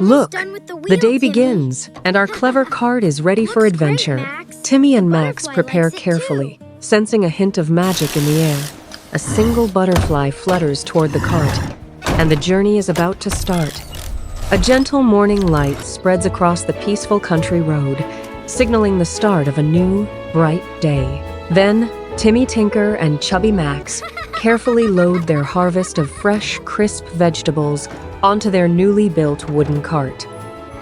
Look, done with the wheel, the day Timmy. begins, and our clever cart is ready for Looks great, adventure. Max. Timmy and The Max butterfly prepare likes it, carefully, sensing a hint of magic in the air. A single butterfly flutters toward the cart, and the journey is about to start. A gentle morning light spreads across the peaceful country road, signaling the start of a new, bright day. Then, Timmy Tinker and Chubby Max carefully load their harvest of fresh, crisp vegetables onto their newly built wooden cart.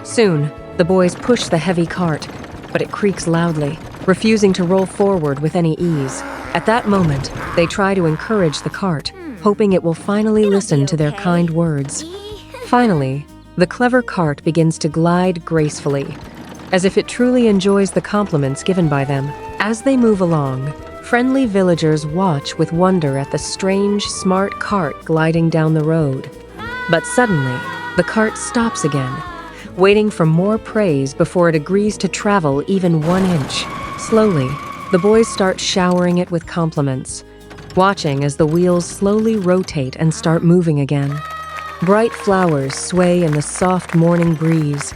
Soon, the boys push the heavy cart, but it creaks loudly, refusing to roll forward with any ease. At that moment, they try to encourage the cart, hoping it will finally listen to their kind words. Finally, the clever cart begins to glide gracefully, as if it truly enjoys the compliments given by them. As they move along, friendly villagers watch with wonder at the strange, smart cart gliding down the road. But suddenly, the cart stops again, waiting for more praise before it agrees to travel even 1 inch. Slowly, the boys start showering it with compliments, watching as the wheels slowly rotate and start moving again. Bright flowers sway in the soft morning breeze,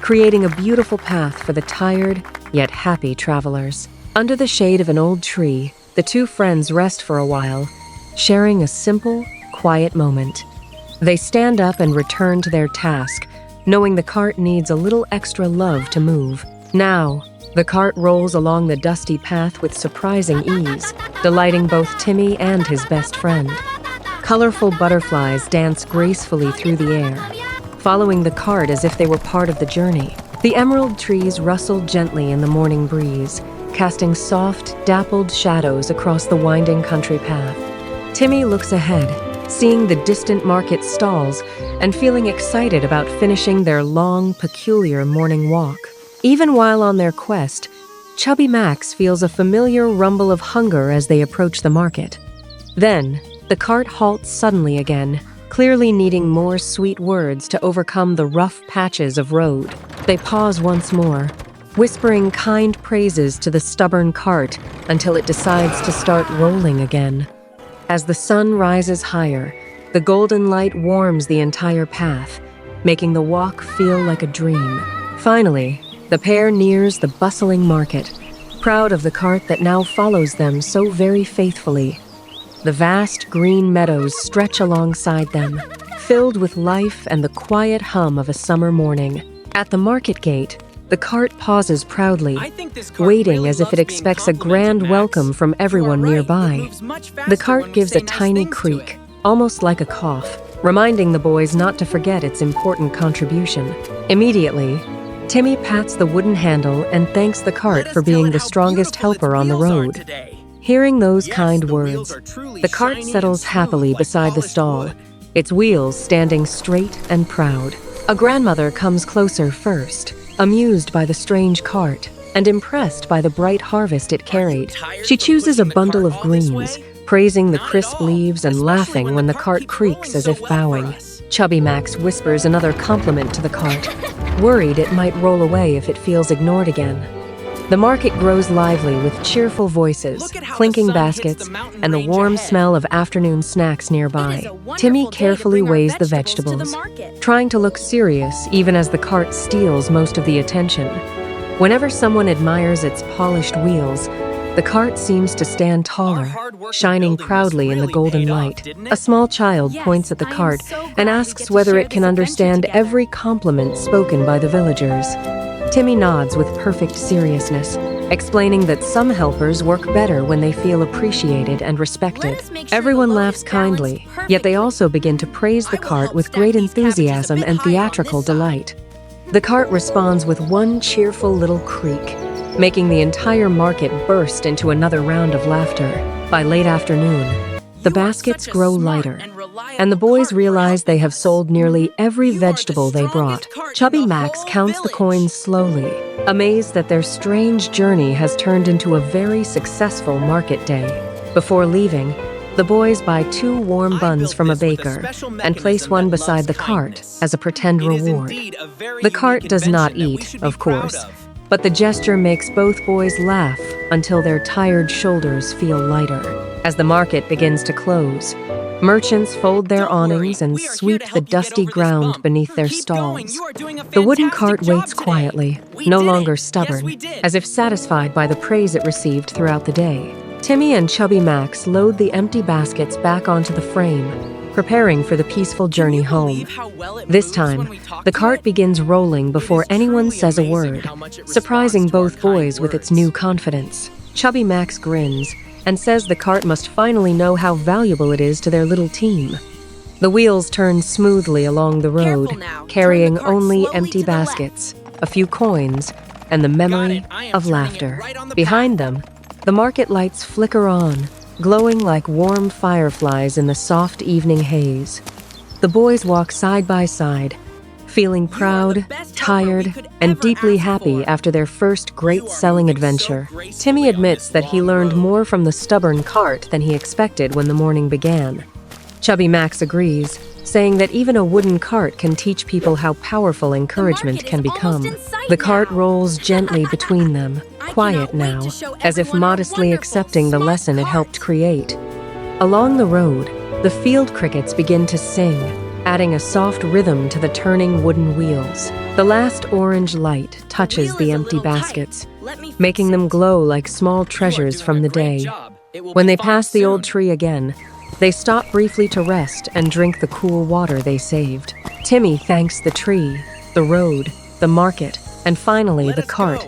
creating a beautiful path for the tired yet happy travelers. Under the shade of an old tree, the two friends rest for a while, sharing a simple, quiet moment. They stand up and return to their task, knowing the cart needs a little extra love to move. Now, the cart rolls along the dusty path with surprising ease, delighting both Timmy and his best friend. Colorful butterflies dance gracefully through the air, following the cart as if they were part of the journey. The emerald trees rustle gently in the morning breeze, casting soft, dappled shadows across the winding country path. Timmy looks ahead, seeing the distant market stalls and feeling excited about finishing their long, peculiar morning walk. Even while on their quest, Chubby Max feels a familiar rumble of hunger as they approach the market. Then, the cart halts suddenly again, clearly needing more sweet words to overcome the rough patches of road. They pause once more, whispering kind praises to the stubborn cart until it decides to start rolling again. As the sun rises higher, the golden light warms the entire path, making the walk feel like a dream. Finally, the pair nears the bustling market, proud of the cart that now follows them so very faithfully. The vast green meadows stretch alongside them, filled with life and the quiet hum of a summer morning. At the market gate, the cart pauses proudly, waiting as if it expects a grand welcome from everyone nearby. The cart gives a tiny creak, almost like a cough, reminding the boys not to forget its important contribution. Immediately, Timmy pats the wooden handle and thanks the cart for being the strongest helper on the road. Hearing those kind words, the cart settles happily beside the stall, its wheels standing straight and proud. A grandmother comes closer first, amused by the strange cart and impressed by the bright harvest it carried. She chooses a bundle of greens, praising the crisp leaves and laughing when the cart creaks as if bowing. Chubby Max whispers another compliment to the cart, worried it might roll away if it feels ignored again. The market grows lively with cheerful voices, clinking baskets, and the warm smell of afternoon snacks nearby. Timmy carefully weighs the vegetables, trying to look serious even as the cart steals most of the attention. Whenever someone admires its polished wheels, the cart seems to stand taller, shining proudly in the golden light. A small child points at the cart and asks whether it can understand every compliment spoken by the villagers. Timmy nods with perfect seriousness, explaining that some helpers work better when they feel appreciated and respected. Everyone laughs kindly, yet they also begin to praise the cart with great enthusiasm and theatrical delight. The cart responds with one cheerful little creak, making the entire market burst into another round of laughter. By late afternoon, the baskets grow lighter, and the boys realize they have sold nearly every vegetable they brought. Chubby Max counts the coins slowly, amazed that their strange journey has turned into a very successful market day. Before leaving, the boys buy 2 warm buns from a baker and place one beside the cart as a pretend reward. The cart does not eat, of course, but the gesture makes both boys laugh until their tired shoulders feel lighter. As the market begins to close, Merchants fold their awnings and sweep the dusty ground beneath their stalls. The wooden cart waits quietly, no longer stubborn, as if satisfied by the praise it received throughout the day. Timmy and Chubby Max load the empty baskets back onto the frame, preparing for the peaceful journey home. This time, the cart begins rolling before anyone says a word, surprising both boys with its new confidence. Chubby Max grins and says the cart must finally know how valuable it is to their little team. The wheels turn smoothly along the road, carrying only empty baskets, a few coins, and the memory of laughter. Behind them, the market lights flicker on, glowing like warm fireflies in the soft evening haze. The boys walk side by side, feeling proud, tired, and deeply happy after their first great selling adventure. Timmy admits that he learned more from the stubborn cart than he expected when the morning began. Chubby Max agrees, saying that even a wooden cart can teach people how powerful encouragement can become. The cart rolls gently between them, quiet now, as if modestly accepting the lesson it helped create. Along the road, the field crickets begin to sing, adding a soft rhythm to the turning wooden wheels. The last orange light touches the empty baskets, making them glow like small treasures from the day. When they pass the old tree again, they stop briefly to rest and drink the cool water they saved. Timmy thanks the tree, the road, the market, and finally the cart,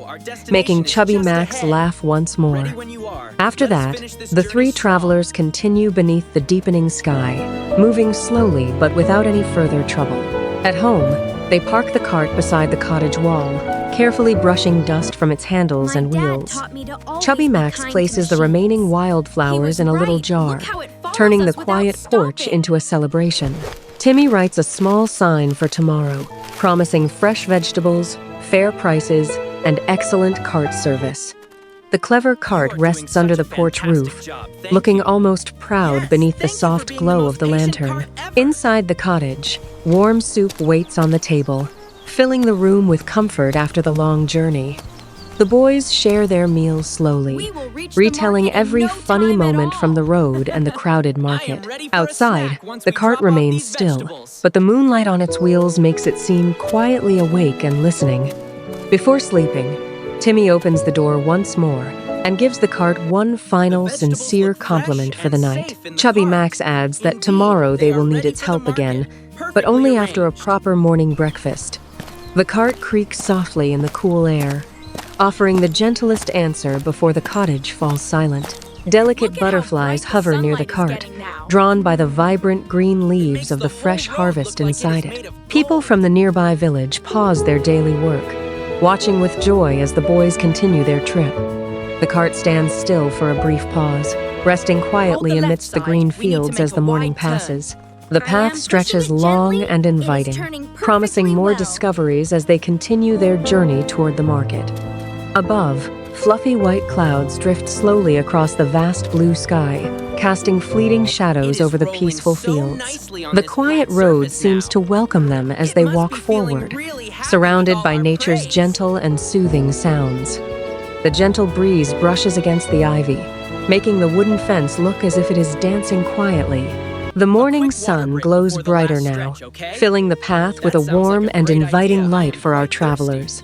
making Chubby Max laugh once more. After that, the three travelers continue beneath the deepening sky, moving slowly but without any further trouble. At home, they park the cart beside the cottage wall, carefully brushing dust from its handles and wheels. Chubby Max places the remaining wildflowers in a little jar, turning the quiet porch into a celebration. Timmy writes a small sign for tomorrow, promising fresh vegetables, fair prices, and excellent cart service. The clever cart rests under the porch roof, looking almost proud beneath the soft glow of the lantern. Inside the cottage, warm soup waits on the table, filling the room with comfort after the long journey. The boys share their meals slowly, retelling every funny moment from the road and the crowded market. Outside, the cart remains still, but the moonlight on its wheels makes it seem quietly awake and listening. Before sleeping, Timmy opens the door once more and gives the cart one final sincere compliment for the night. Chubby Max adds that tomorrow they will need its help again, but only after a proper morning breakfast. The cart creaks softly in the cool air, offering the gentlest answer before the cottage falls silent. Delicate butterflies hover near the cart, drawn by the vibrant green leaves of the fresh harvest inside it. People from the nearby village pause their daily work, watching with joy as the boys continue their trip. The cart stands still for a brief pause, resting quietly amidst the green fields as the morning passes. The path stretches long and inviting, promising more discoveries as they continue their journey toward the market. Above, fluffy white clouds drift slowly across the vast blue sky, casting fleeting shadows over the peaceful fields. The quiet road seems to welcome them as they walk forward, surrounded by nature's gentle and soothing sounds. The gentle breeze brushes against the ivy, making the wooden fence look as if it is dancing quietly. The morning sun glows brighter now, filling the path with a warm and inviting light for our travelers.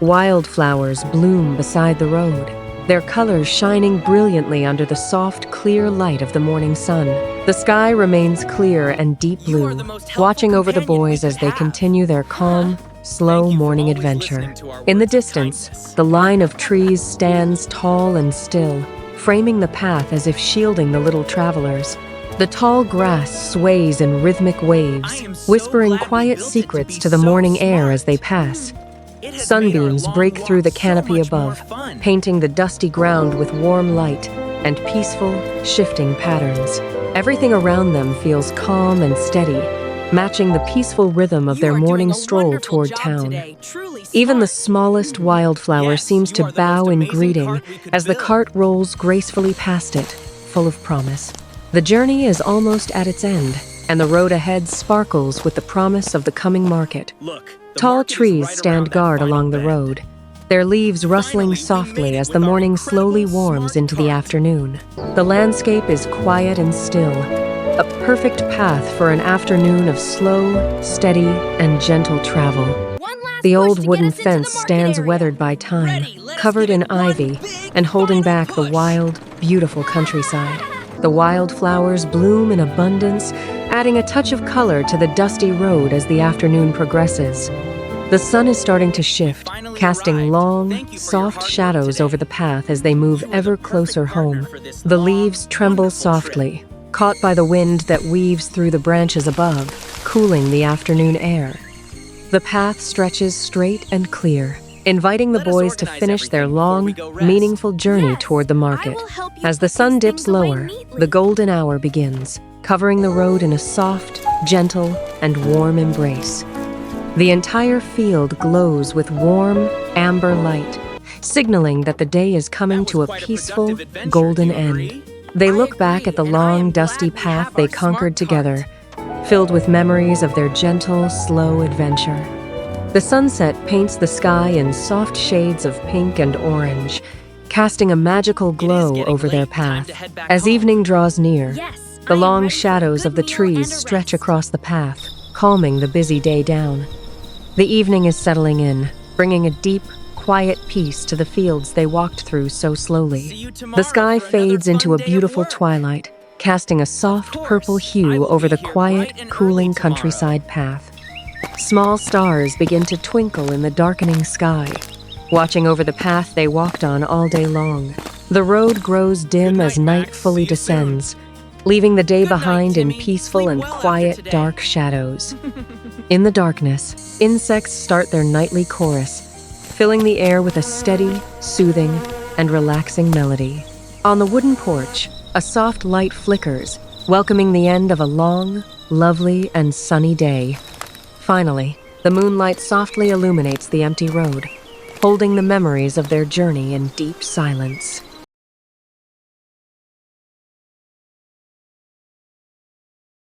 Wildflowers bloom beside the road, their colors shining brilliantly under the soft, clear light of the morning sun. The sky remains clear and deep blue, watching over the boys as they continue their calm, slow morning adventure. In the distance, the line of trees stands tall and still, framing the path as if shielding the little travelers. The tall grass sways in rhythmic waves, whispering quiet secrets to the morning air as they pass. Sunbeams break through the canopy above, painting the dusty ground with warm light and peaceful, shifting patterns. Everything around them feels calm and steady, matching the peaceful rhythm of their morning stroll toward town. Even the smallest wildflower seems to bow in greeting as the cart rolls gracefully past it, full of promise. The journey is almost at its end, and the road ahead sparkles with the promise of the coming market. Tall trees stand guard along the road, their leaves rustling softly as the morning slowly warms into the afternoon. The landscape is quiet and still, a perfect path for an afternoon of slow, steady, and gentle travel. The old wooden fence stands weathered by time, covered in ivy, and holding back the wild, beautiful countryside. The wildflowers bloom in abundance, adding a touch of color to the dusty road as the afternoon progresses. The sun is starting to shift, casting long, soft shadows over the path as they move ever closer home. The leaves tremble softly, caught by the wind that weaves through the branches above, cooling the afternoon air. The path stretches straight and clear, inviting the boys to finish their long, meaningful journey toward the market. As the sun dips lower, the golden hour begins, covering the road in a soft, gentle, and warm embrace. The entire field glows with warm, amber light, signaling that the day is coming to a peaceful, golden end. They look back at the long, dusty path they conquered together, filled with memories of their gentle, slow adventure. The sunset paints the sky in soft shades of pink and orange, casting a magical glow over their path. As evening draws near, the long shadows of the trees stretch across the path, calming the busy day down. The evening is settling in, bringing a deep, quiet peace to the fields they walked through so slowly. The sky fades into a beautiful twilight, casting a soft purple hue over the quiet, cooling countryside path. Small stars begin to twinkle in the darkening sky, watching over the path they walked on all day long. The road grows dim as night fully descends, leaving the day behind in peaceful and quiet, dark shadows. In the darkness, insects start their nightly chorus, filling the air with a steady, soothing, and relaxing melody. On the wooden porch, a soft light flickers, welcoming the end of a long, lovely, and sunny day. Finally, the moonlight softly illuminates the empty road, holding the memories of their journey in deep silence.